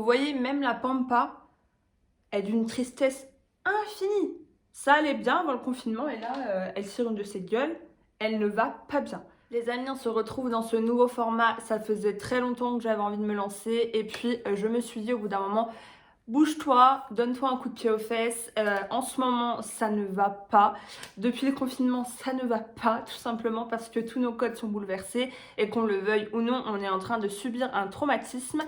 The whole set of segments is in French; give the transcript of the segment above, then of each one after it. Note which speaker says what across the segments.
Speaker 1: Vous voyez, même la pampa est d'une tristesse infinie. Ça allait bien avant le confinement et là, elle tire une de ses gueules. Elle ne va pas bien. Les amis, on se retrouve dans ce nouveau format. Ça faisait très longtemps que j'avais envie de me lancer. Et puis, je me suis dit au bout d'un moment, bouge-toi, donne-toi un coup de pied aux fesses. En ce moment, ça ne va pas. Depuis le confinement, ça ne va pas, tout simplement parce que tous nos codes sont bouleversés et qu'on le veuille ou non, on est en train de subir un traumatisme.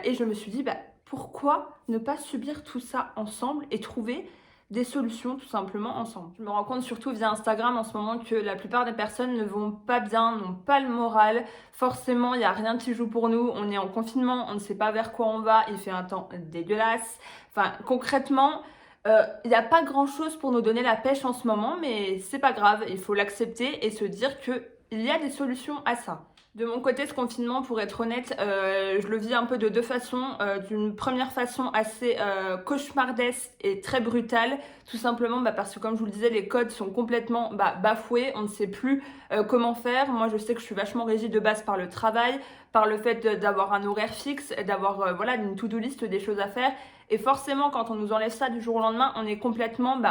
Speaker 1: Et je me suis dit, bah, pourquoi ne pas subir tout ça ensemble et trouver des solutions tout simplement ensemble. Je me rends compte surtout via Instagram en ce moment que la plupart des personnes ne vont pas bien, n'ont pas le moral. Forcément, il n'y a rien qui joue pour nous. On est en confinement, on ne sait pas vers quoi on va. Il fait un temps dégueulasse. Enfin, concrètement, il n'y a pas grand-chose pour nous donner la pêche en ce moment, mais c'est pas grave. Il faut l'accepter et se dire qu'il y a des solutions à ça. De mon côté, ce confinement, pour être honnête, je le vis un peu de deux façons. D'une première façon assez cauchemardesque et très brutale, tout simplement parce que, comme je vous le disais, les codes sont complètement bafoués. On ne sait plus comment faire. Moi, je sais que je suis vachement régie de base par le travail, par le fait d'avoir un horaire fixe, d'avoir voilà, une to-do list des choses à faire. Et forcément, quand on nous enlève ça du jour au lendemain, on est complètement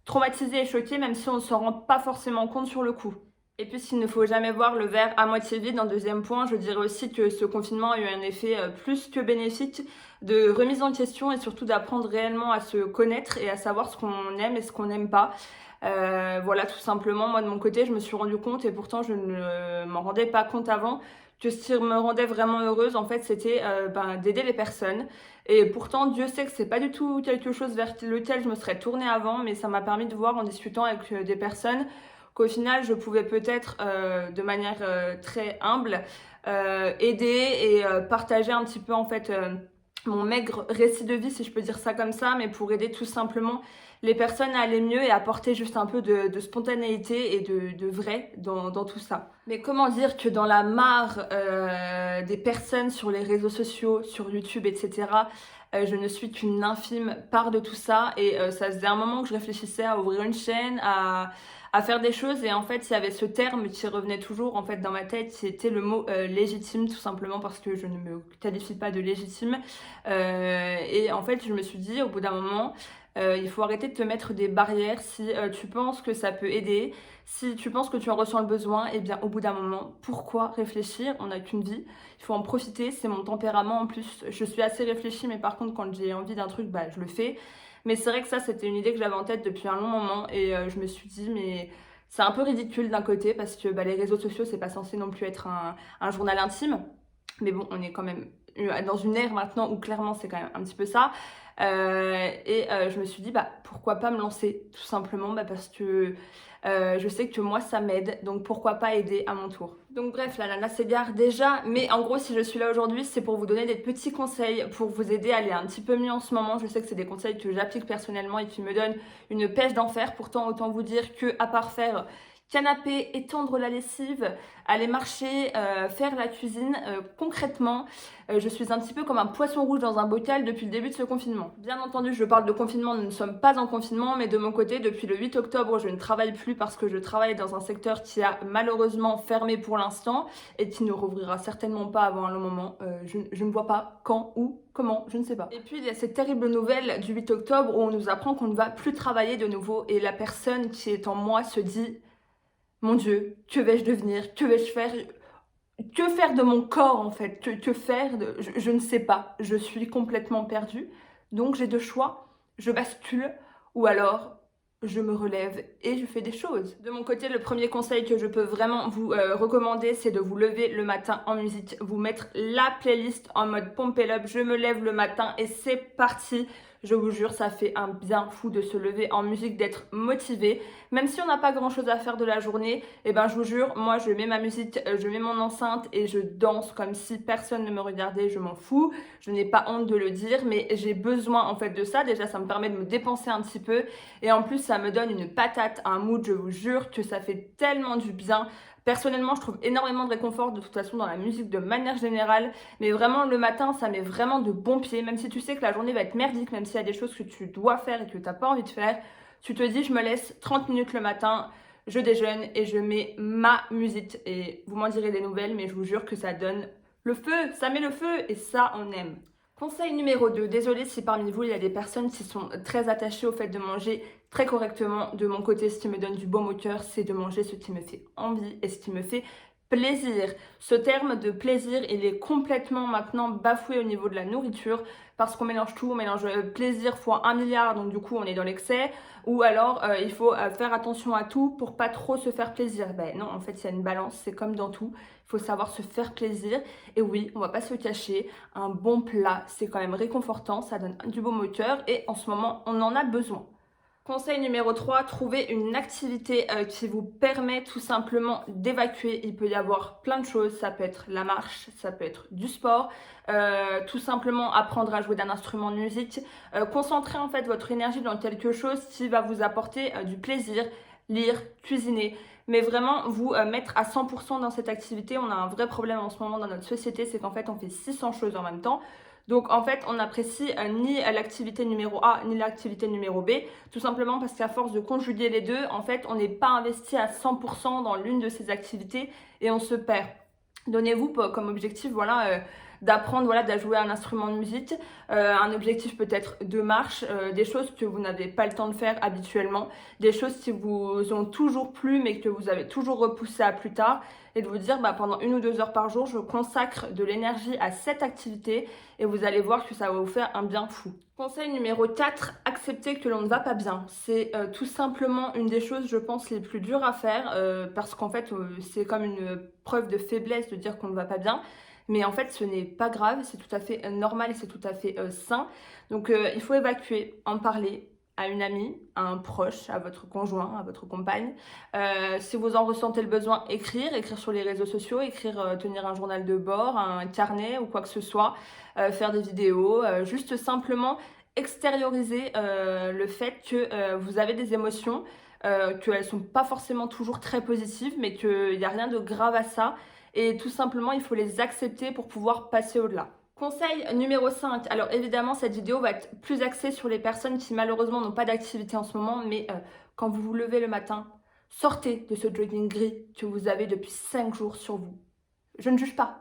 Speaker 1: traumatisé et choqué, même si on ne s'en rend pas forcément compte sur le coup. Et puis, s'il ne faut jamais voir le verre à moitié vide, en deuxième point, je dirais aussi que ce confinement a eu un effet plus que bénéfique de remise en question et surtout d'apprendre réellement à se connaître et à savoir ce qu'on aime et ce qu'on n'aime pas. Voilà, tout simplement, moi de mon côté, je me suis rendu compte et pourtant je ne m'en rendais pas compte avant que ce qui me rendait vraiment heureuse, en fait, c'était d'aider les personnes. Et pourtant, Dieu sait que c'est pas du tout quelque chose vers lequel je me serais tournée avant, mais ça m'a permis de voir en discutant avec des personnes qu'au final, je pouvais peut-être, de manière très humble, aider et partager un petit peu, en fait, mon maigre récit de vie, si je peux dire ça comme ça, mais pour aider tout simplement les personnes à aller mieux et apporter juste un peu de spontanéité et de vrai dans tout ça. Mais comment dire que dans la mare des personnes sur les réseaux sociaux, sur YouTube, etc., je ne suis qu'une infime part de tout ça et ça faisait un moment que je réfléchissais à ouvrir une chaîne, à faire des choses et en fait il y avait ce terme qui revenait toujours en fait dans ma tête, c'était le mot légitime, tout simplement parce que je ne me qualifie pas de légitime. Et en fait je me suis dit au bout d'un moment, il faut arrêter de te mettre des barrières. Si tu penses que ça peut aider, si tu penses que tu en ressens le besoin, eh bien au bout d'un moment, pourquoi réfléchir? On n'a qu'une vie, il faut en profiter, c'est mon tempérament en plus. Je suis assez réfléchie, mais par contre quand j'ai envie d'un truc, je le fais. Mais c'est vrai que ça, c'était une idée que j'avais en tête depuis un long moment et je me suis dit, mais c'est un peu ridicule d'un côté parce que les réseaux sociaux, c'est pas censé non plus être un journal intime. Mais bon, on est quand même dans une ère maintenant où clairement c'est quand même un petit peu ça. Et je me suis dit, pourquoi pas me lancer tout simplement parce que je sais que moi ça m'aide, donc pourquoi pas aider à mon tour. Donc bref, la nana s'égare déjà, mais en gros si je suis là aujourd'hui c'est pour vous donner des petits conseils, pour vous aider à aller un petit peu mieux en ce moment. Je sais que c'est des conseils que j'applique personnellement et qui me donnent une pêche d'enfer, pourtant autant vous dire que à part faire canapé, étendre la lessive, aller marcher, faire la cuisine, concrètement, je suis un petit peu comme un poisson rouge dans un bocal depuis le début de ce confinement. Bien entendu, je parle de confinement, nous ne sommes pas en confinement, mais de mon côté, depuis le 8 octobre, je ne travaille plus parce que je travaille dans un secteur qui a malheureusement fermé pour l'instant et qui ne rouvrira certainement pas avant un long moment. Je ne vois pas quand, où, comment, je ne sais pas. Et puis, il y a cette terrible nouvelle du 8 octobre où on nous apprend qu'on ne va plus travailler de nouveau et la personne qui est en moi se dit: mon Dieu, que vais-je devenir? Que vais-je faire? Que faire de mon corps en fait? Que faire de... je ne sais pas. Je suis complètement perdue. Donc j'ai deux choix. Je bascule ou alors je me relève et je fais des choses. De mon côté, le premier conseil que je peux vraiment vous recommander, c'est de vous lever le matin en musique, vous mettre la playlist en mode pump it up. Je me lève le matin et c'est parti. Je vous jure, ça fait un bien fou de se lever en musique, d'être motivé. Même si on n'a pas grand chose à faire de la journée, et je vous jure, moi je mets ma musique, je mets mon enceinte et je danse comme si personne ne me regardait, je m'en fous. Je n'ai pas honte de le dire, mais j'ai besoin en fait de ça. Déjà, ça me permet de me dépenser un petit peu et en plus, ça me donne une patate, un mood, je vous jure que ça fait tellement du bien. Personnellement, je trouve énormément de réconfort de toute façon dans la musique de manière générale, mais vraiment le matin, ça met vraiment de bons pieds, même si tu sais que la journée va être merdique, même s'il y a des choses que tu dois faire et que tu n'as pas envie de faire, tu te dis je me laisse 30 minutes le matin, je déjeune et je mets ma musique et vous m'en direz des nouvelles, mais je vous jure que ça donne le feu, ça met le feu et ça on aime. Conseil numéro 2, désolé si parmi vous il y a des personnes qui sont très attachées au fait de manger très correctement. De mon côté, ce qui me donne du baume au cœur, c'est de manger ce qui me fait envie et ce qui me fait plaisir. Ce terme de plaisir, il est complètement maintenant bafoué au niveau de la nourriture parce qu'on mélange tout, on mélange plaisir fois 1 milliard, donc du coup on est dans l'excès, ou alors il faut faire attention à tout pour pas trop se faire plaisir. Ben non, en fait il y a une balance, c'est comme dans tout, il faut savoir se faire plaisir. Et oui, on va pas se cacher, un bon plat, c'est quand même réconfortant, ça donne du baume au cœur et en ce moment, on en a besoin. Conseil numéro 3, trouvez une activité qui vous permet tout simplement d'évacuer. Il peut y avoir plein de choses, ça peut être la marche, ça peut être du sport, tout simplement apprendre à jouer d'un instrument de musique. Concentrer en fait votre énergie dans quelque chose qui va vous apporter du plaisir, lire, cuisiner. Mais vraiment vous mettre à 100% dans cette activité. On a un vrai problème en ce moment dans notre société, c'est qu'en fait on fait 600 choses en même temps. Donc en fait, on n'apprécie ni l'activité numéro A ni l'activité numéro B, tout simplement parce qu'à force de conjuguer les deux, en fait, on n'est pas investi à 100% dans l'une de ces activités et on se perd. Donnez-vous comme objectif, voilà, d'apprendre, voilà, à jouer un instrument de musique, un objectif peut-être de marche, des choses que vous n'avez pas le temps de faire habituellement, des choses qui vous ont toujours plu mais que vous avez toujours repoussé à plus tard, et de vous dire pendant 1 ou 2 heures par jour, je consacre de l'énergie à cette activité et vous allez voir que ça va vous faire un bien fou. Conseil numéro 4, accepter que l'on ne va pas bien. C'est tout simplement une des choses, je pense, les plus dures à faire parce qu'en fait, c'est comme une preuve de faiblesse de dire qu'on ne va pas bien. Mais en fait, ce n'est pas grave, c'est tout à fait normal et c'est tout à fait sain. Donc, il faut évacuer, en parler à une amie, à un proche, à votre conjoint, à votre compagne. Si vous en ressentez le besoin, écrire sur les réseaux sociaux, tenir un journal de bord, un carnet ou quoi que ce soit, faire des vidéos, juste simplement extérioriser le fait que vous avez des émotions, qu'elles ne sont pas forcément toujours très positives, mais qu'il n'y a rien de grave à ça. Et tout simplement, il faut les accepter pour pouvoir passer au-delà. Conseil numéro 5. Alors évidemment, cette vidéo va être plus axée sur les personnes qui malheureusement n'ont pas d'activité en ce moment, mais quand vous vous levez le matin, sortez de ce jogging gris que vous avez depuis 5 jours sur vous. Je ne juge pas,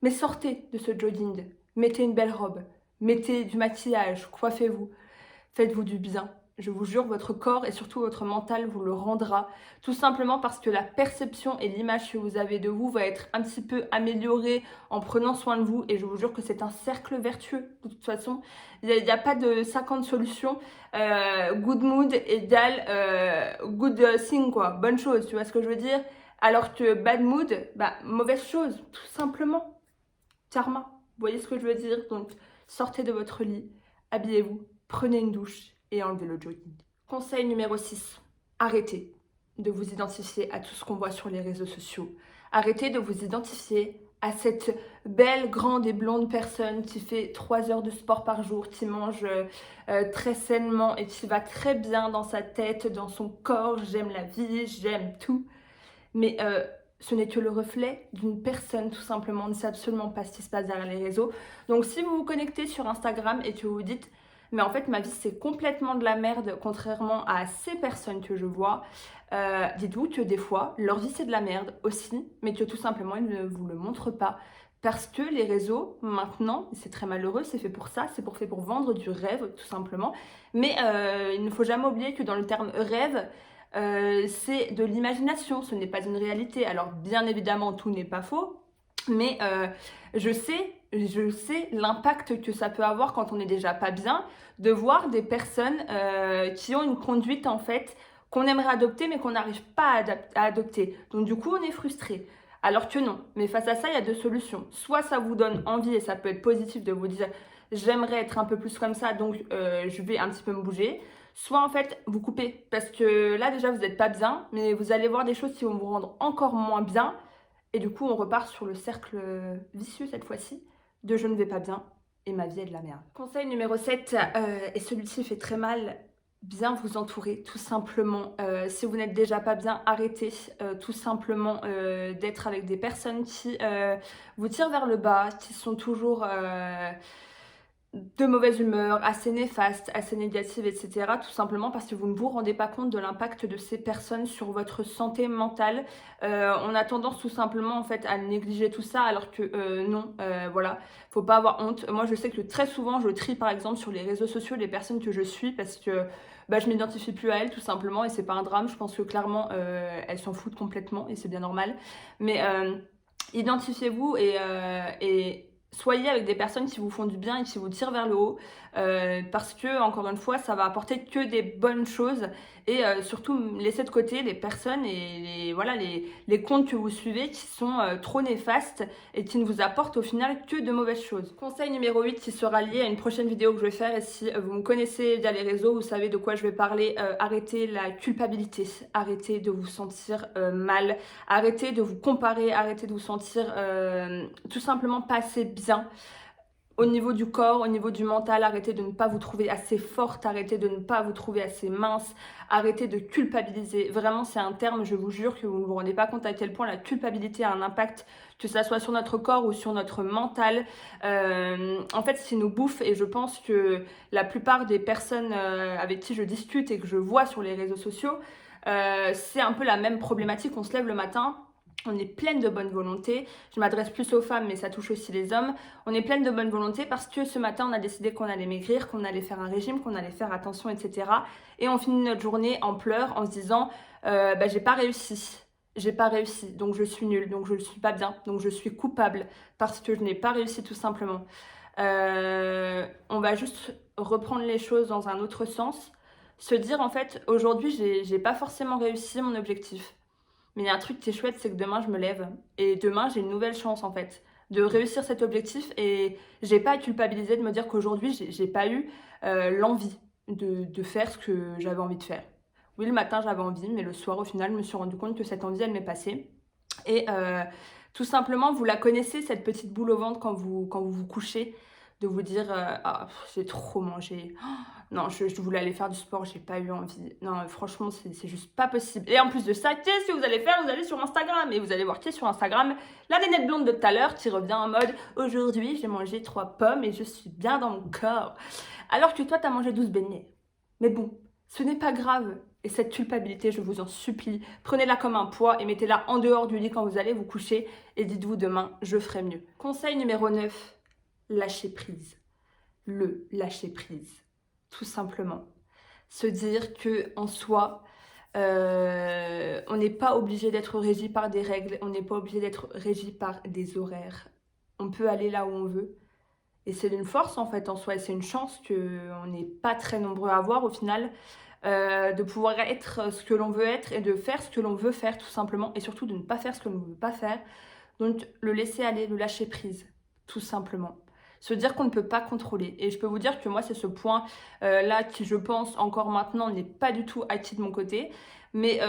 Speaker 1: mais sortez de ce jogging. Mettez une belle robe, mettez du maquillage, coiffez-vous, faites-vous du bien. Je vous jure, votre corps et surtout votre mental vous le rendra. Tout simplement parce que la perception et l'image que vous avez de vous va être un petit peu améliorée en prenant soin de vous. Et je vous jure que c'est un cercle vertueux. De toute façon, il n'y a pas de 50 solutions. Good mood égale good thing, quoi. Bonne chose, tu vois ce que je veux dire? Alors que bad mood, mauvaise chose, tout simplement. Karma. Vous voyez ce que je veux dire? Donc, sortez de votre lit, habillez-vous, prenez une douche et enlevez le jogging. Conseil numéro 6. Arrêtez de vous identifier à tout ce qu'on voit sur les réseaux sociaux. Arrêtez de vous identifier à cette belle, grande et blonde personne qui fait 3 heures de sport par jour, qui mange très sainement et qui va très bien dans sa tête, dans son corps. J'aime la vie, j'aime tout. Mais ce n'est que le reflet d'une personne, tout simplement. On ne sait absolument pas ce qui se passe derrière les réseaux. Donc si vous vous connectez sur Instagram et que vous vous dites « mais en fait ma vie c'est complètement de la merde contrairement à ces personnes que je vois », dites-vous que des fois leur vie c'est de la merde aussi, mais que tout simplement ils ne vous le montrent pas. Parce que les réseaux, maintenant, c'est très malheureux, c'est fait pour ça, c'est fait pour vendre du rêve, tout simplement. Mais il ne faut jamais oublier que dans le terme rêve, c'est de l'imagination, ce n'est pas une réalité. Alors bien évidemment, tout n'est pas faux, mais je sais l'impact que ça peut avoir quand on n'est déjà pas bien, de voir des personnes qui ont une conduite en fait qu'on aimerait adopter mais qu'on n'arrive pas à adopter. Donc du coup, on est frustré. Alors que non. Mais face à ça, il y a 2 solutions. Soit ça vous donne envie et ça peut être positif de vous dire j'aimerais être un peu plus comme ça, donc je vais un petit peu me bouger. Soit en fait vous coupez parce que là déjà vous n'êtes pas bien, mais vous allez voir des choses qui vont vous rendre encore moins bien. Et du coup on repart sur le cercle vicieux cette fois-ci de je ne vais pas bien et ma vie est de la merde. Conseil numéro 7, et celui-ci fait très mal, bien vous entourer tout simplement. Si vous n'êtes déjà pas bien, arrêtez tout simplement d'être avec des personnes qui vous tirent vers le bas, qui sont toujours de mauvaise humeur, assez néfaste, assez négative, etc. Tout simplement parce que vous ne vous rendez pas compte de l'impact de ces personnes sur votre santé mentale. On a tendance tout simplement en fait à négliger tout ça alors que non, voilà, faut pas avoir honte. Moi je sais que très souvent je trie par exemple sur les réseaux sociaux les personnes que je suis parce que bah, je m'identifie plus à elles tout simplement et c'est pas un drame. Je pense que clairement elles s'en foutent complètement et c'est bien normal. Mais identifiez-vous et soyez avec des personnes qui vous font du bien et qui vous tirent vers le haut parce que, encore une fois, ça va apporter que des bonnes choses et surtout laissez de côté les personnes et voilà, les comptes que vous suivez qui sont trop néfastes et qui ne vous apportent au final que de mauvaises choses. Conseil numéro 8 qui sera lié à une prochaine vidéo que je vais faire et si vous me connaissez via les réseaux, vous savez de quoi je vais parler, arrêtez la culpabilité, arrêtez de vous sentir mal, arrêtez de vous comparer, arrêtez de vous sentir tout simplement pas assez bien au niveau du corps, au niveau du mental, arrêtez de ne pas vous trouver assez forte, arrêtez de ne pas vous trouver assez mince, arrêtez de culpabiliser. Vraiment, c'est un terme, je vous jure que vous ne vous rendez pas compte à quel point la culpabilité a un impact, que ça soit sur notre corps ou sur notre mental. En fait, c'est nous bouffe et je pense que la plupart des personnes avec qui je discute et que je vois sur les réseaux sociaux, c'est un peu la même problématique. On se lève le matin, on est pleine de bonne volonté. Je m'adresse plus aux femmes, mais ça touche aussi les hommes. On est pleine de bonne volonté parce que ce matin, on a décidé qu'on allait maigrir, qu'on allait faire un régime, qu'on allait faire attention, etc. Et on finit notre journée en pleurs, en se disant bah, j'ai pas réussi. J'ai pas réussi, donc je suis nulle, donc je ne suis pas bien, donc je suis coupable parce que je n'ai pas réussi tout simplement. On va juste reprendre les choses dans un autre sens. Se dire en fait, aujourd'hui, j'ai pas forcément réussi mon objectif. Mais il y a un truc qui est chouette, c'est que demain je me lève et demain j'ai une nouvelle chance en fait de réussir cet objectif et j'ai pas à culpabiliser de me dire qu'aujourd'hui j'ai pas eu l'envie de faire ce que j'avais envie de faire. Oui, le matin j'avais envie, mais le soir au final je me suis rendu compte que cette envie elle m'est passée. Et tout simplement, vous la connaissez cette petite boule au ventre quand vous couchez, de vous dire ah, j'ai trop mangé. Oh, non, je voulais aller faire du sport, j'ai pas eu envie. Non, franchement, c'est juste pas possible. Et en plus de ça, qu'est-ce que vous allez faire? Vous allez sur Instagram et vous allez voir qui est sur Instagram la nénette blonde de tout à l'heure qui revient en mode aujourd'hui, j'ai mangé 3 pommes et je suis bien dans mon corps. Alors que toi, t'as mangé 12 beignets. Mais bon, ce n'est pas grave. Et cette culpabilité, je vous en supplie, prenez-la comme un poids et mettez-la en dehors du lit quand vous allez vous coucher et dites-vous demain, je ferai mieux. Conseil numéro 9, lâcher prise. Le lâcher prise. Tout simplement. Se dire que en soi, on n'est pas obligé d'être régi par des règles, on n'est pas obligé d'être régi par des horaires. On peut aller là où on veut. Et c'est une force en fait en soi, et c'est une chance qu'on n'est pas très nombreux à avoir au final, de pouvoir être ce que l'on veut être et de faire ce que l'on veut faire tout simplement, et surtout de ne pas faire ce que l'on ne veut pas faire. Donc le laisser aller, le lâcher prise, tout simplement. Se dire qu'on ne peut pas contrôler. Et je peux vous dire que moi, c'est ce point là qui, je pense, encore maintenant, n'est pas du tout acquis de mon côté. Mais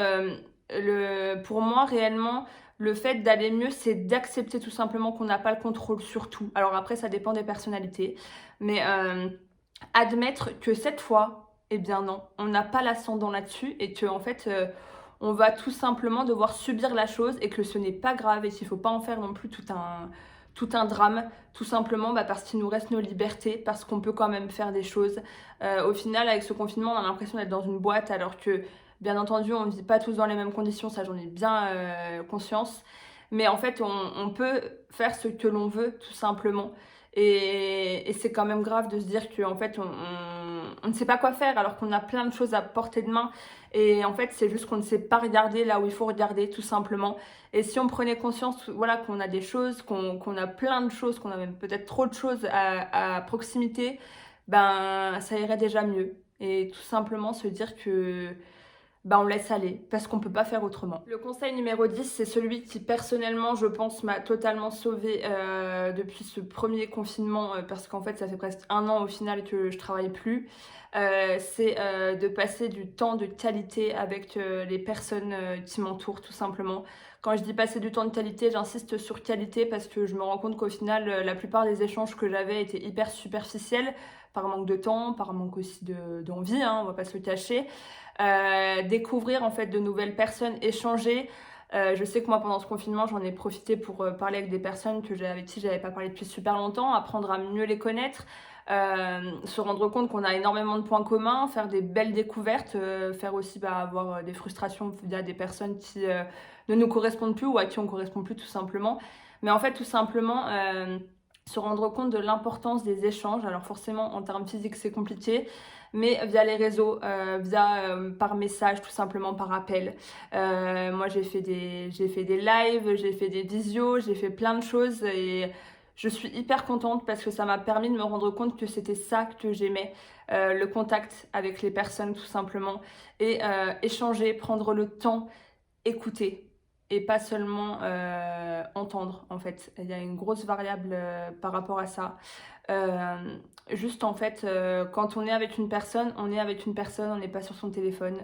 Speaker 1: pour moi, réellement, le fait d'aller mieux, c'est d'accepter tout simplement qu'on n'a pas le contrôle sur tout. Alors après, ça dépend des personnalités. Mais admettre que cette fois, eh bien non, on n'a pas l'ascendant là-dessus et que en fait, on va tout simplement devoir subir la chose et que ce n'est pas grave et qu'il ne faut pas en faire non plus tout un drame, tout simplement parce qu'il nous reste nos libertés, parce qu'on peut quand même faire des choses. Au final, avec ce confinement, on a l'impression d'être dans une boîte alors que, bien entendu, on ne vit pas tous dans les mêmes conditions, ça j'en ai bien conscience. Mais en fait, on peut faire ce que l'on veut, tout simplement. Et c'est quand même grave de se dire qu'en fait, on ne sait pas quoi faire alors qu'on a plein de choses à portée de main. Et en fait, c'est juste qu'on ne sait pas regarder là où il faut regarder, tout simplement. Et si on prenait conscience, voilà, qu'on a des choses, qu'on a plein de choses, qu'on a même peut-être trop de choses à proximité, ben ça irait déjà mieux. Et tout simplement se dire que on laisse aller, parce qu'on peut pas faire autrement. Le conseil numéro 10, c'est celui qui personnellement, je pense, m'a totalement sauvée depuis ce premier confinement, parce qu'en fait, ça fait presque 1 an au final que je travaille plus. C'est de passer du temps de qualité avec les personnes qui m'entourent, tout simplement. Quand je dis passer du temps de qualité, j'insiste sur qualité parce que je me rends compte qu'au final, la plupart des échanges que j'avais étaient hyper superficiels, par manque de temps, par manque aussi d'envie, hein, on va pas se le cacher. Découvrir en fait de nouvelles personnes, échanger, Je sais que moi, pendant ce confinement, j'en ai profité pour parler avec des personnes avec qui j'avais pas parlé depuis super longtemps, apprendre à mieux les connaître, se rendre compte qu'on a énormément de points communs, faire des belles découvertes, faire aussi avoir des frustrations via des personnes qui ne nous correspondent plus ou à qui on correspond plus tout simplement. Mais en fait, tout simplement, se rendre compte de l'importance des échanges. Alors forcément, en termes physiques, c'est compliqué, mais via les réseaux, par message, tout simplement par appel. Moi, j'ai fait des lives, j'ai fait des visios, j'ai fait plein de choses et je suis hyper contente parce que ça m'a permis de me rendre compte que c'était ça que j'aimais, le contact avec les personnes tout simplement et échanger, prendre le temps, écouter et pas seulement entendre en fait. Il y a une grosse variable par rapport à ça. Juste en fait, quand on est avec une personne, on est avec une personne, on n'est pas sur son téléphone,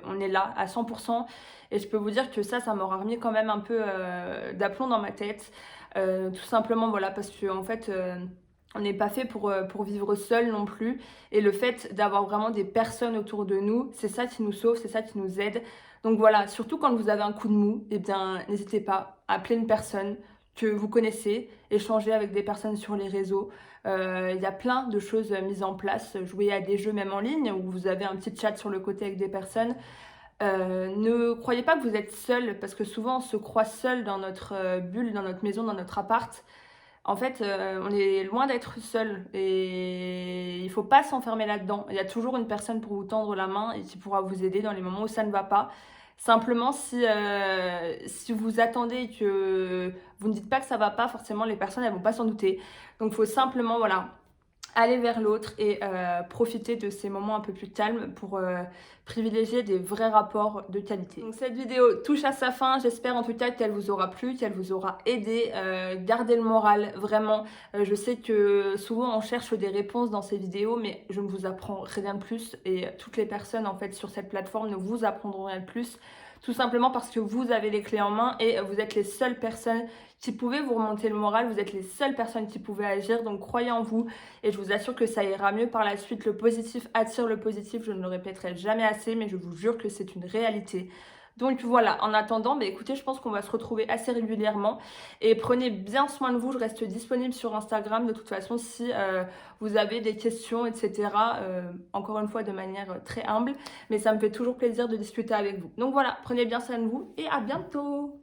Speaker 1: on est là à 100%. Et je peux vous dire que ça m'aura remis quand même un peu d'aplomb dans ma tête. Tout simplement, voilà, parce que en fait, on n'est pas fait pour vivre seul non plus. Et le fait d'avoir vraiment des personnes autour de nous, c'est ça qui nous sauve, c'est ça qui nous aide. Donc voilà, surtout quand vous avez un coup de mou, eh bien, n'hésitez pas à appeler une personne que vous connaissez, échanger avec des personnes sur les réseaux. Il y a plein de choses mises en place, jouer à des jeux même en ligne où vous avez un petit chat sur le côté avec des personnes. Ne croyez pas que vous êtes seul, parce que souvent on se croit seul dans notre bulle, dans notre maison, dans notre appart. En fait, on est loin d'être seul et il faut pas s'enfermer là-dedans. Il y a toujours une personne pour vous tendre la main et qui pourra vous aider dans les moments où ça ne va pas. Simplement, si vous attendez et que vous ne dites pas que ça va pas, forcément les personnes elles vont pas s'en douter. Donc, il faut simplement voilà aller vers l'autre et profiter de ces moments un peu plus calmes pour privilégier des vrais rapports de qualité. Donc cette vidéo touche à sa fin, j'espère en tout cas qu'elle vous aura plu, qu'elle vous aura aidé. Gardez le moral, vraiment. Je sais que souvent on cherche des réponses dans ces vidéos, mais je ne vous apprends rien de plus et toutes les personnes en fait sur cette plateforme ne vous apprendront rien de plus. Tout simplement parce que vous avez les clés en main et vous êtes les seules personnes qui pouvaient vous remonter le moral, vous êtes les seules personnes qui pouvaient agir, donc croyez en vous et je vous assure que ça ira mieux par la suite. Le positif attire le positif, je ne le répéterai jamais assez, mais je vous jure que c'est une réalité. Donc voilà, en attendant, écoutez, je pense qu'on va se retrouver assez régulièrement et prenez bien soin de vous, je reste disponible sur Instagram de toute façon si vous avez des questions, etc. Encore une fois de manière très humble, mais ça me fait toujours plaisir de discuter avec vous. Donc voilà, prenez bien soin de vous et à bientôt!